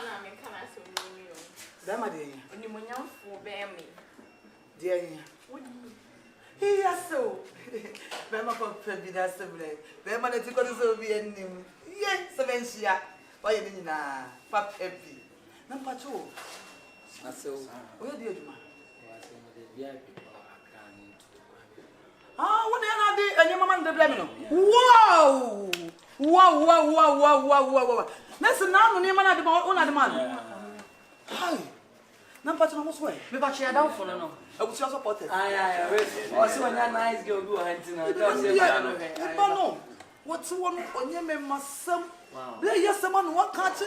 na me kana so ni o. Da ma de. Oni monyamfo be me. De anya. Iya so. Be ma ko pe bi da se ble. Be ma na ti ko so bi anim. Ye sevensia. Wa ye ni na pa happy. Na pa cho. Aso. O ye di aduma. Wa se mo de VIP ko akran to. Ah, what na di enye mama na de ble me no. Wow! Wow. Nesse não nem mana de uma de mana. Ai. Não pode não mostra. Me bate a dar fone não. Eu vou só porta. Ai. O se one nice girl do hunting na. Don't say ba no. What's one onye me masam. Wow. Le yes man what catch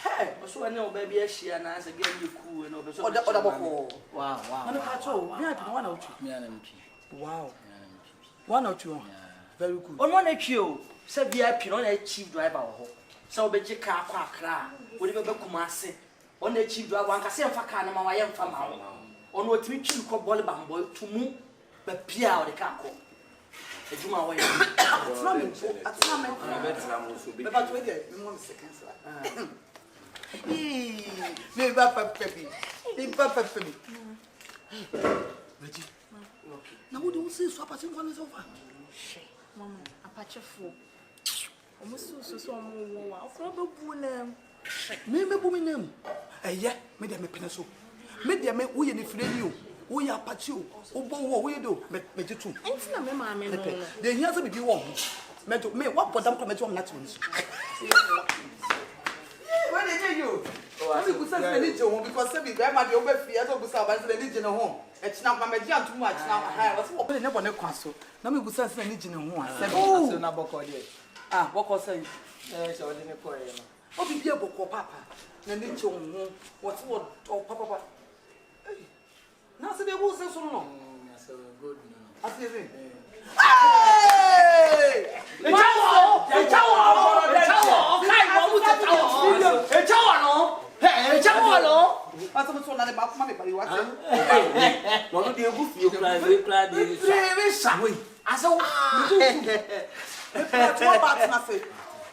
Hey, o so one o baby a share na say girl you cool no be so. Oda boko. Wow. Na catch o. Me api one out. Me anampi. Wow. One out you. Very good. On one o. Say VIP no na chief driver ho. Say obeje car kwa akra. Wo de be Kumasi. On na chief driver anka say mfa car na ma wa ye mfa ma wo. On otimi twi ko ball bambo tumu ba pia o de ka ko. Ejuma wo ye. Atina me. Me ba to dey, me want seconds la. Me ba pepe. Ready? Okay. Na wo do say so apart from so far. Mama, apachefo. Omo so omo wo. Afro be bu na. Me bu me nam. Eye, me dey me pene so. Me dey me wo ye ne fire ni o. Wo ye apache o. Obo wo ye do me jitu. Enti na me ma me no. De hia se bi wo. Me what podam ko me to am na to ni. When dey you? I be kusa se ni je ho because se bi grandma dey obe fie so kusa ba se ni je ne ho. E china kwa me ji antu mu a china ha. Wo se wo ne bo ne kwa so. Na me kusa se ni je ne ho a. Se So na boko dey. Ah, boko say. So we dey me ko ye no. O bi bia boko papa. Na ni je ho. What papa. Hey. Na se be wo se so no. So good no. Asiri. Hey! Echawo! Kai mo mu echawo. Echawo no. Hey, echawo no. Aso mo so na le ba kuma me bari wa. No no dey egu fie kra dey. We shawe. Aso. What about na say?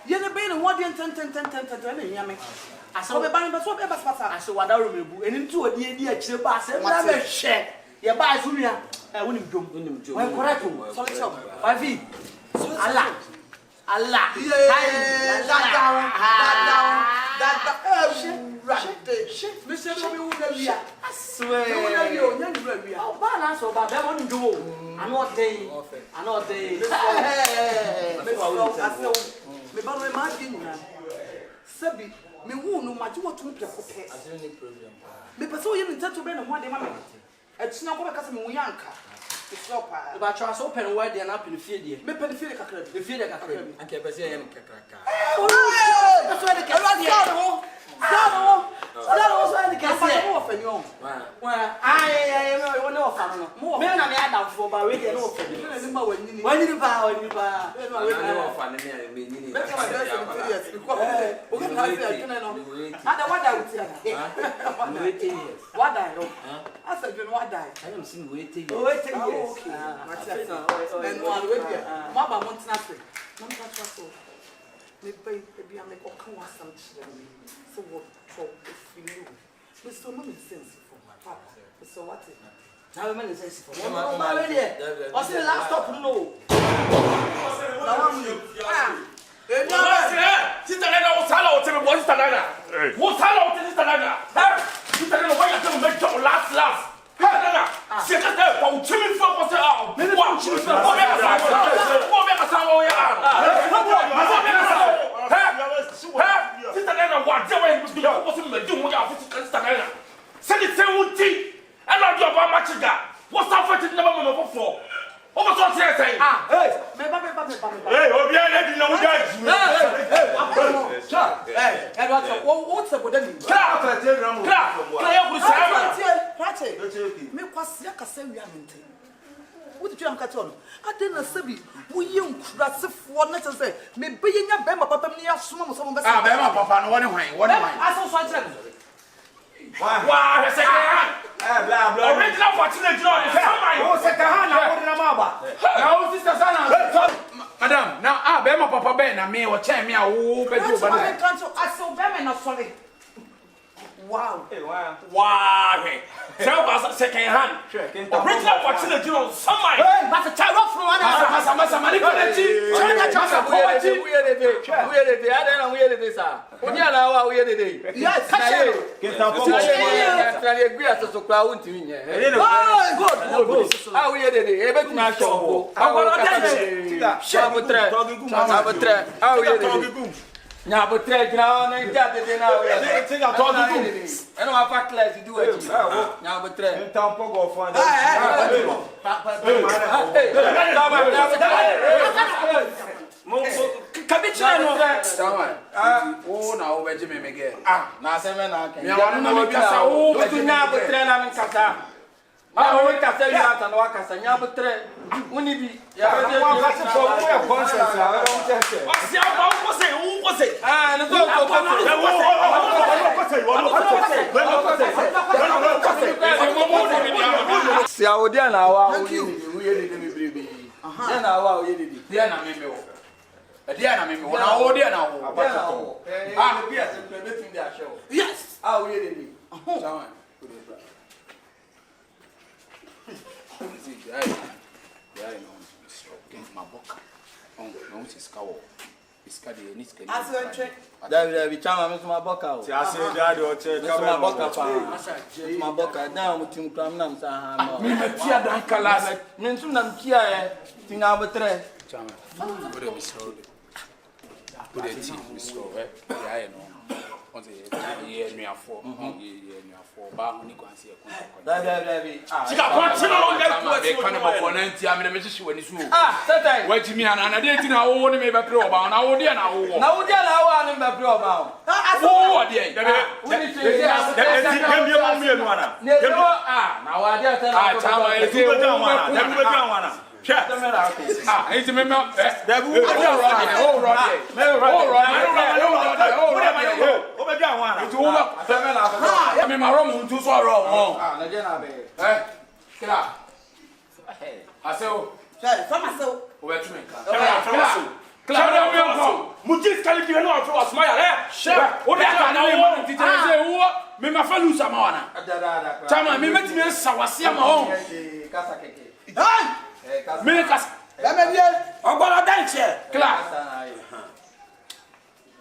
Ye ne be ne ho dey 10 na nya me. Aso be ban be so be basa. Aso wada ro mebu. Eni nti odi edi akire ba ase na be hwe. Ye ba aso nua. Wonim dwom. Why correct o. So let's go. Five. Allah. Mr. Bobby will be here. I swear. Oh, balance so bad. I want to do. I'm not day. Me ba no ma di nyina. Sabi, me wu no ma ji wotum preko pe. Asini problem. Me pese o ye nteto be no ho de ma me. Atina ko be kasa me wu yanka. Sopa. Ba try so pen word dey na pen fie dey. Me pen fie de kakra. The fie dey kakra. Anke pese yen kakraka. That's why the kasa. Sano so any kasa mo ofani on. Wa ai we no ofan no. Me na me adamfo ba we dey no ofani. Me na ni ma wanyini. Wanyini ba. No ofan me nyini. Me come dey serious because o ga na say tuna no. Ada wada wuti ada. Wait years. Wada no. Asa dwen wada. I am seeing wait years. Wait years. Okay. And one we there. Ma ba mo ntena se. No ntena so. Me pay be am ko kan wasam chire me. So what for feel you. Me so no make sense for my papa. So what is now man sense for. Ma we there. O say last stop no. Na one you. Sister Nana was hello to me, Sister Nana. What's hello to Sister Nana? Sister Nana, why you tell me make your last? Hey, Nana, sister, for Jimmy for what's out? What Jimmy for? What make a sound? Sister Nana, what? They were to be opposite me, doing what you Sister Nana. Send it to me, and I'll do about Chiga. What's up for it? Never before. What was I saying? Hey, hey, oh, yeah, let me know that. Hey, Edward, what's up with them? Me kwasi akase wi amente. Wo ti am ka ton. Ade na sabi, wo ye nkurasefo na che se, me beye nya be ma papa me ya soma mo so mo be sa. Ah, be ma papa no woni hwan. Aso so atire. Wow, second hand. Blah blah. Original fortune, you know. Oh, second hand, I want to know about. Now, sister Sana. Madam, now be my papa ben na me o che me a wo be do ba na. I so be me na sorry. Wow. Hey, wow. Wow. Tell us second hand. Original fortune you know somebody. But the child from one. Masa mani ko na chi. Masa ko wa chi. We are the day. I don't know where it is. Oni ala wa we are the day. Yes, catch Get down for me. I agree as so kwa unti nye. Good. Ah we are the day. Ebe tuna show. Abutre. Ah we are the day. Nya botre gina na jade de na we. Tinga talk to you. Eno ma fa class do it. Nya botre. Então pouco fã. Kabichira no. Oh na o beje me mege. Na se me na kan. Me wanu na me kasa o betu nya botre na me kasa. Ah, o kasa yu ata no kasa nya botre. Uni bi. Ya be de. Asia ba o kose. Ah, no so si awodi na wa o ye de me brebe. Ya na wa o ye de. Dia na me wo. Dia na me wo. Na o dia na wo. Ah, bi ase betu ndi a show. Yes. Ah, o ye de. Sawa. David chama me suma boka o. Se ase dade o che suma boka pa. Suma boka na mutim kram na msa ha ma. Me metia dan kala. Me nsum na mkia e tinga botre. Chama. Ode misro. Ode ti misro ya ye no. On say ye nuafo. Ye nuafo ba ho ni kwanse e kon. David. Ah. Chiga Kumasi no get Be kan mo ko na ntia me me hihye wani su. Ah, setai. Waji mi ana na de ti na wo ni me be pre oba na wo de na wo. Na wo dia na wa ni be pre oba o. Wo de. Uni se Gambia mo mi enu ana. Ne no na wa dia ta na. Ah, chama e Tu be down wana. Dem be down wana. Enti me Dabu. me ma ro mu ntu so ro won. Na je na be. Kila. Aseo. Sai, fama so. O be tu me ka. Kla we ko. Muji skali ki na afro asma ya. She. O de ka na wo Titi se wo me ma fa lu sama wana. Da. Chama me metimi sawase ma won. Kasa keke. Me kas. Da me bie. Ogbara danche. Kila.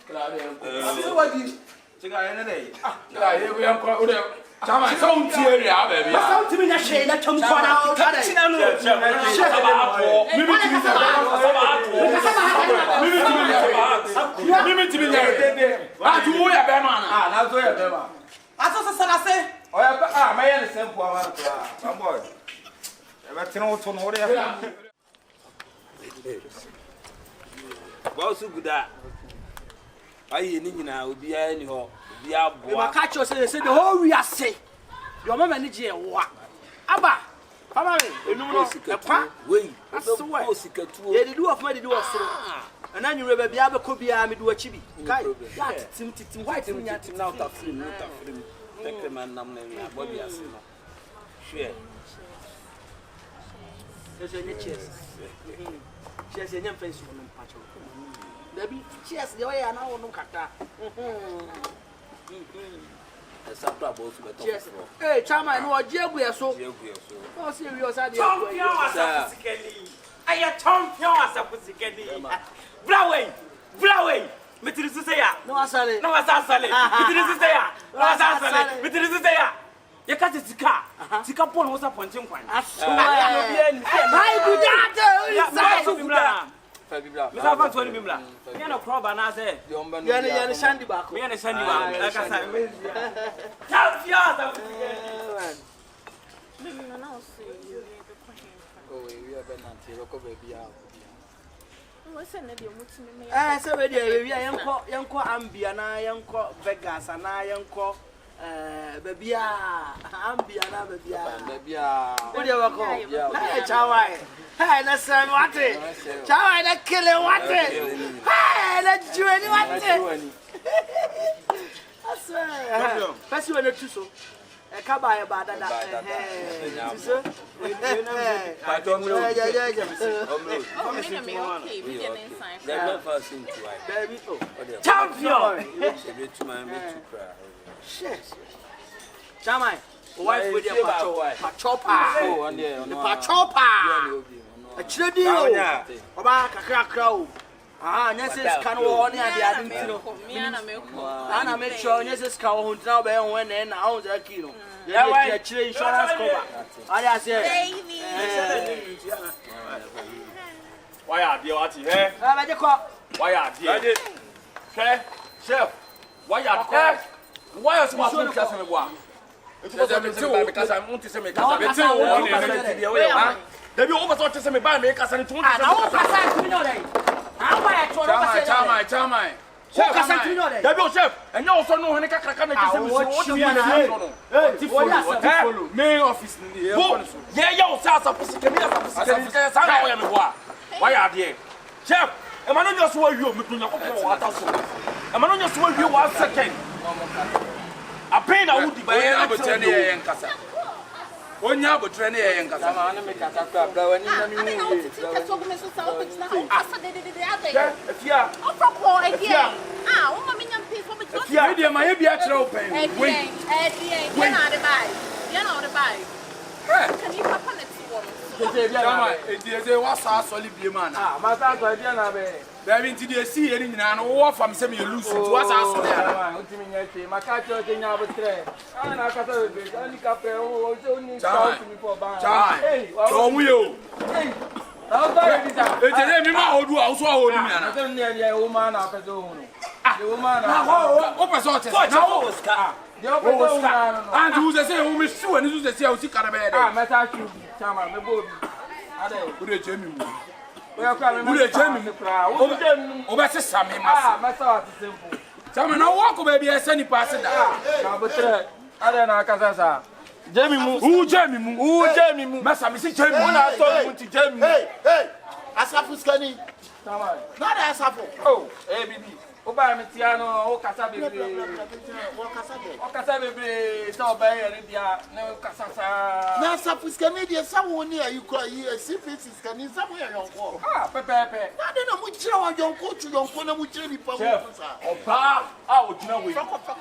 Kla be. Ase wadi. Chiga ene dey. Kila ye we ko o de chama so nti area ba bia. Masa utimi na she na twam kwa na o tare. Mimi timi nya dede. Ah tu wo ya be ma na. Ah, na so ya be ma. Aso se sana se. O ya ah, ma ye ne sempo ama na kla. Come boy. Eba tino to no re. Ba su guda. Ayi ni nyina obi a ni ho. Obi abo. We ma catch you say the whole we are say. Your mama ni je wa. Aba. Mama me. Enum no. Epa. Wey. Aso O sikatuo. ye do of me do of so. Na nyu rebe bia be ko bia me do achi bi. Kai. Ya titim white nya Tim now ta film, no ta film. Take man nam na mi abo bia se no. Share. There's any cheers. Cheers any fancy no pacho. Dabi cheers the way na wonu kata. Esa to abo su beto. Cheers. Eh, chama no oje agu eso. O se wi o sa de. Champion asapusikeli. Aya champion asapusikeli. Blaway. Mitirisu se ya. No asale. Na wasasale. Mitirisu se ya. Na wasasale. Mitirisu se ya. Ya kati tika pon wosa ponche nkwan. Aso. Ai budate. Ya so bibla. Fa bibla. Me sa fa to ni bibla. Me na kroba na se. Ya ni shandi ba ko. Me na shandi ba. La ka sa. Champion asapusikeli. Oh, we are benante roko baby a. Se we dey we yenko ambia na yenko Vegas na yenko babia ambia na babia o dey wako hey chawai hey na san wate chawai na kele wate hey na jueni wate aswa first we na tuso Ekaba ba dada. Sise. Champion. Chamai. Wife with your pachopa. A chili. Oba kakra. Ah, Nessus can warn you. Anna make sure Nessus can hold now by one and now the kilo. Yeah, chili insurance cover. I say, why are you at here? Why are you? Chef, why are you? Why are you smoking? Because I want to say, because I Debi o baso tese me ba me kasa ni tun tese. Na o kasa tumi no dey. How why I told you? Chamai. O kasa tumi no dey. Debi o chef, enye o so no hene kakra na tese me so. O tumi na no. Tifolo. Main office ni e ko so. Ye o sa pusike mi sa pusike sa na o ya me boa. Why are there? Chef, e ma no nyo so awi o me tun yakopon wa ta so. E ma no nyo so awi o 1 second. Apen na wudi ba ye abotre ne ye nkasa. Onya abotre ne ye nkasa. Ma na me kasa kwa bra wani na mi hu ye. Afia. Ofroko again. Ah, wo ma me nyam peace wo be to. Afia de ma ye bia kire o pen. Wait. You na the buy. You na the buy. Can you papa net wo? Chamai, etieze wa sa solid bi man. Ah, ma sa so dia na be. Baby nti de si ye ni nyina no wo fam se me lose nti wa sa solid ara. O ti mi nya che, ma ka cho te nya abotre. Ah na ka sa be, ani ka pe o so ni Chamai. mi for ba. Chamai. So mu yo. Hey. Now go be that. Etieze mi ma odu a so a odu mi ana. Na se ne o ma na pe so hu no. Ah, o ma na. O pe so te. Na o ska. Yo pe so na no. And who say o me su ani su say o si kara be dey. Ah, ma ta chu. Chama me bo bi. Ade. O de che mi mu. O ya kwa me. Ule chemi me kra. O bi dem. O be se same Ah, mas. ma sa wa simple. Chamai na wo ko baby e se ni pass da. Na botre. Ade na kasa sa. Jemi mu. U jemi mu. U jemi mu. Masa mi si jemi mu Na so mu ti jemi mu. Hey, Asafu skani. Chama. Not Asafu. Oh, eh bibi. O ba mi ti ano, o kasa bebe. O kasa bebe. So ba ye ni dia, na o kasa sa. Na Asafu skani dia someone here you call you CPC skani somewhere yonko. Ah, pepe. Na de na mu kira wa yonko tu yonko na mu kira ni pa mu sa. Oba a o jina we.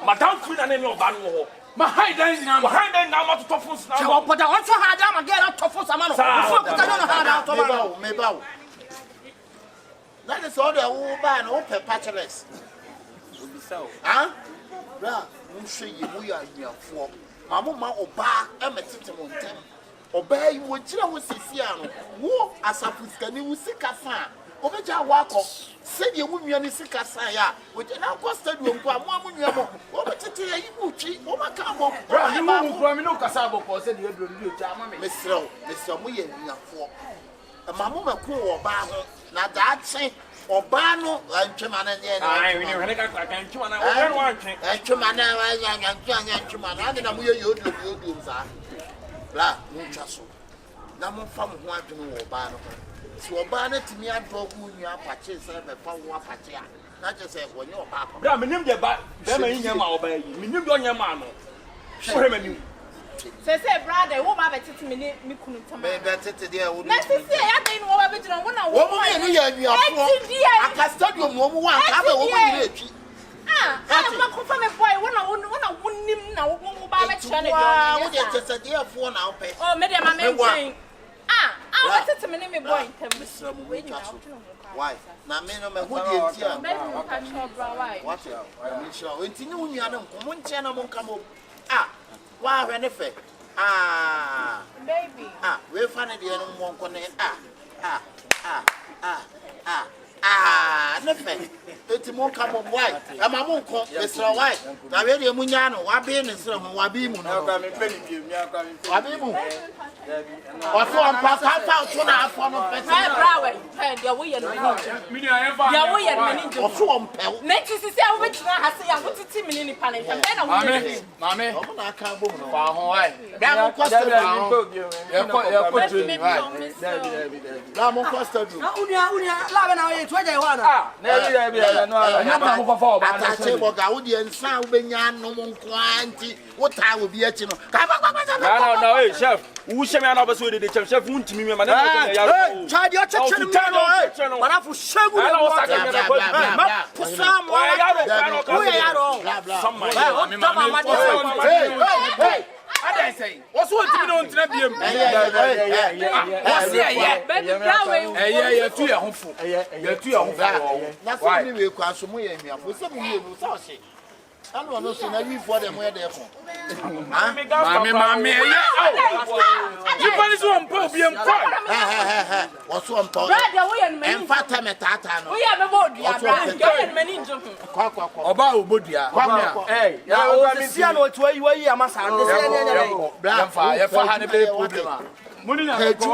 Madam Queen na me oba no ho. Ma hide na ma. Behind them now ma to tofus na. Chewa pota on so hard am get out tofu samano. Before pota no hard out to ma. Me ba. That is all the whole ban or pepperless. Huh? Bra, mu hwe ye mu ya nyafo. Mamo ma oba e metete mo ntem. Oba yi wo kira wo sisi ano. Wo Asafu skani wo sika fa. Obeja wa akọ. Se de mu nua ni sika san ya. Wo je na akọ stadium ko amu amu nua mo. Wo betete ya yi mu twi. Wo maka mo. Bra ni mu kura mi no kasa boko se de edro mi o cha ma me. Mesrel mu ye nyafo. Mamo ma ku oba ho. Na da ache oba no antwema na nye na. Ai, we ni hene ka ntwema na. O hene wa ntwe. Antwema na antwema na ade na mo ye yodu za. Bla, mo twaso. Na mo fa mo ho adwene wo oba no. Si oba na timi adro ku nua apache se be fa wo apache a. Na je se wo nye oba pa. Bra, menim de ba, be ma yin ma oba yi. Menim de onye ma no. Wo he manim. Say brother, wo ba betete me ni mi kunu tama. Be betete de wo. Na sisi ya dey no wo ba betete wo na wo. Wo mo ni ya nuafo. Aka stadium wo mo wa ka be wo mo ni etwi. Ma ko fa me boy wo na wonim na wo ba betete ne do. Wo de tese de afo na wo pe. Oh, me de ma me nchen. What to me name boy in why? Na me no me ho de ntia. What? Me sure. Enti ni unua na nko mo ntia na mo nka mo. Wa hwe ne fe. Baby. We fa ne de no mo nko ne. Ne fe. Enti mo nka mo why? E ma mo nko. Me sure why? Na we de mu nya no, wa be ne sure mo, wa be mu no. Aka me peni bi mi aka me. Wa be mu. Ọ̀fọ̀ ọ̀pá ọ̀tún náà fọ́ no pẹ̀tẹ́. Ẹ brawe, ẹ wo ye no ni. Mi ni ayen fa. Ya wo ye no ni. Ọ̀fọ̀ ọ̀mpẹ̀w. Na ti sisi a wo betina ha se ya wo titi mi ni pa na ntam. Na wo ye. Mame. Ọmọ na aka bom no. Fa ho ai. Da mo costa do. Ye ko training ai. Da mo costa do. Na unia la be na we to where you want. Ah, never be no. I'm not for ba. Atache boga wo de nsa wo benya no mo nkwanti wo ta wo bi achi no. No, hey, chef. Who shame me na be so de chef untimi me ma na Hey, child, you check me no. But I for shame you. Pusam. Who you are? Hey. I say. What's what you don't na biem. What's here? Baby, flower. Yeah, tu ya honfo. Yeah, tu ya honfo. Na so ni we kwa so mo ye miafo. Se mo ye no so se. Anu no so na wi for dem we dey fo. Mami, you punish one po biem kwa. Wo so mpo. Brother, we are many. Emfa teme tata no. We are many. We are many. Kwa. Oba obodua. Hey, see I know to you are massa. Ya fa ha ne be problem. Muni na ko.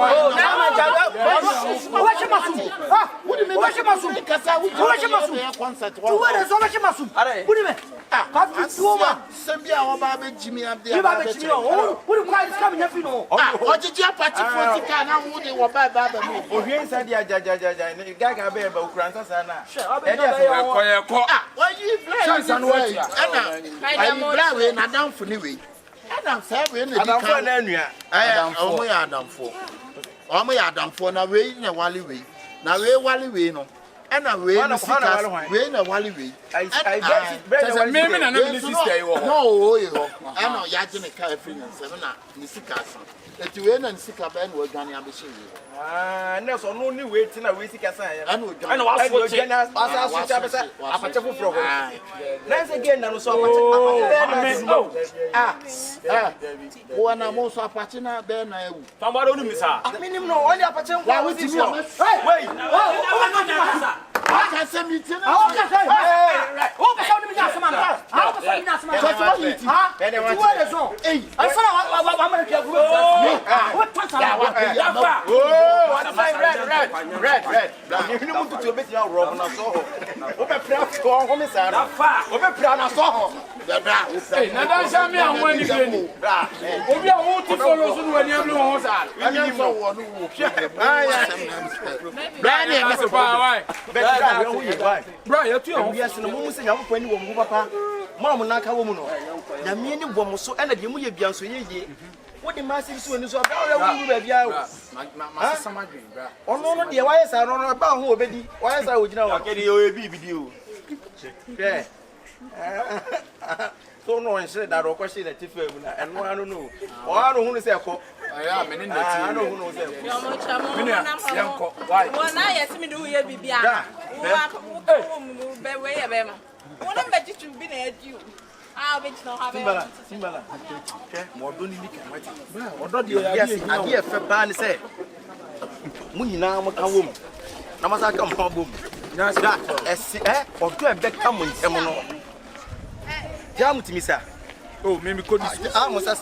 Wache masum. Ah, wudi me wache masum. Kasa wache masum. Concert. Tu were so wache masum. Wudi me. Ah, ka fi tuoma. Sembia wo ba be jimi abde. You ba be chimi no. Wudi kwa is come nyafi no. Ah, ojiji apati 40 ka na wudi wo ba ba mu. Ohwe nsa dia jajajaja ne gaga be ba okuransa sa na. E dia se ko. Ah, oyi fly. Chance no Ana. Ayi bra we na damfo ni we. Adam say we na di Adamfo kan. na anua. Omo ya adamfo. Omo ya adamfo na we na wali we. Na we wali we no. Ana we ni sika. We na wali we. I me na no ni sister yi wo. No o yi ho. Ana ya je ne ka afri na se na ni sika sa. Eti we na ni sika ba na odwane abehye we. Ah, na so no ni we ti na we sika san ya. Ana odwane. Ana waso che. Asa so cha besa apache foforo ho. Na se again na no so apache. Wo na mo so apache na be na ewu. Famba do ni misa. minim no only apache Wa nkwa. wo ti mi o. Wait. Aka se mi ti na. Ah, okay, say. Oh, be sound me na sama na. Ah, be sound me na sama na. So what you ti? Ah, tu were so. Eh. I saw wa ma ke group. What talk Ya wa about? ya. Oh, what is red. You know to be your rob na so. O be pra ko ho me sa na. O be pra na so ho. Hey, na dan sha me an wani be ni. Obi a wo ti follow so no wani am no ho sa. Ani so wo no wo. Bra ni me so pa why. Bro, you too. Yes, no mo se nyam ko ani wo mo papa. Mo mo na ka wo mu no. Na me ni bom so e na de mo ye bia so ye. Wo de ma se so ani so bra wo ba bia wo. Ma sama dwen bra. Ono no de wa ye sa no ba ho obedi. Wa ye sa wo gina wo. Akede yo ebi bi di o. Yeah. So no one said that or she that if and no I don't know. Or I don't know say ko. I am in the I don't know say. Why? Well, now yes, me do ye bibia. Wo be we ye be ma. Wo na be jitu bi na adu. Ah, be no have. Simbala. Okay. Mo do ni nika mati. Odo de yes, ade e fe ba ni say. Mu nyina mo ka wo mu. Na ma sa ka mo bom. Na sa esi odo e be ka mo ntem no. Jam to me, sir. Oh, maybe could this. I'm Musa.